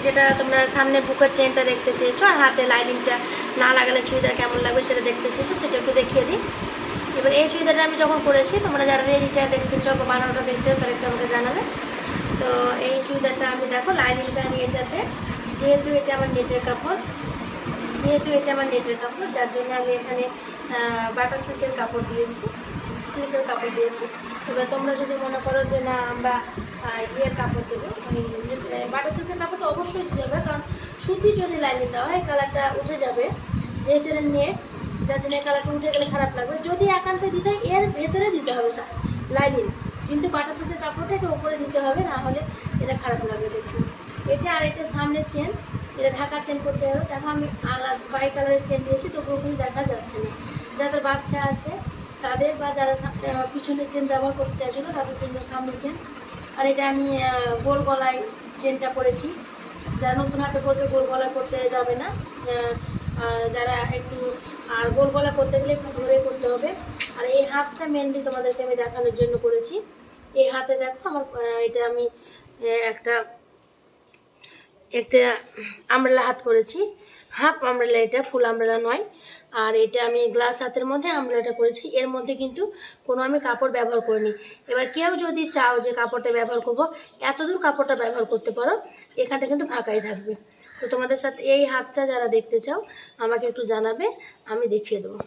যেটা তোমরা সামনে বুকের চেনটা দেখতে চেয়েছো আর হাতে লাইনিংটা না লাগালে চুড়িদার কেমন লাগবে সেটা দেখতে চেয়েছো, সেটা একটু দেখিয়ে দিই। এবার এই চুড়িদারটা আমি যখন করেছি, তোমরা যারা রেডিটা দেখতে চাও বা বানানোটা দেখতে চাও তারা একটু আমাকে জানাবে। তো এই চুড়িদারটা আমি দেখো লাইনিংটা আমি এটাতে, যেহেতু এটা আমার নেটের কাপড়, যার জন্য আমি এখানে বাটা সিল্কের কাপড় দিয়েছি, এবার তোমরা যদি মনে করো যে না আমরা ইয়ের কাপড় দেবো, বাটা সিল্কের কাপড় তো অবশ্যই দিতে হবে, কারণ সুতি যদি লাইনিং দেওয়া হয় কালারটা উঠে যাবে, যেহেতু এর নেট, যার জন্য কালারটা উঠে গেলে খারাপ লাগবে। যদি একান্ত দিতে হয় এর ভেতরে দিতে হবে লাইনিং, কিন্তু বাটা সিল্কের কাপড়টা একটু ওপরে দিতে হবে, না হলে এটা খারাপ লাগবে দেখতে। এটা আর এটা সামনে চেন, এটা ঢাকা চেন করতে হবে। দেখো আমি আলাদা বাই কালারের চেন দিয়েছি, তো পুরোপুরি দেখা যাচ্ছে না। যাদের বাচ্চা আছে তাদের, বা যারা পিছনে চেন ব্যবহার করতে চাইছো না তাদের জন্য সামনে চেন। আর এটা আমি গোল গলায় চেনটা করেছি, যারা নতুন হাতে করবে গোল গলায় করতে যাবে না, যারা একটু, আর গোল গলা করতে গেলে একটু ধরে করতে হবে। আর এই হাতটা মেনলি তোমাদেরকে আমি দেখানোর জন্য করেছি। এই হাতে দেখো আমার এটা আমি একটা আমব্রেলা হাত করেছি, হাফ আমব্রেলা, এটা ফুল আমব্রেলা নয়। আর এটা আমি গ্লাস হাতের মধ্যে আমব্রেলাটা করেছি, এর মধ্যে কিন্তু কোনো আমি কাপড় ব্যবহার করিনি। এবার কেউ যদি চাও যে কাপড়টা ব্যবহার করবো, এতদূর কাপড়টা ব্যবহার করতে পারো, এখানটা কিন্তু ফাঁকাই থাকবে। তো তোমাদের সাথে এই হাতটা যারা দেখতে চাও আমাকে একটু জানাবে, আমি দেখিয়ে দেবো।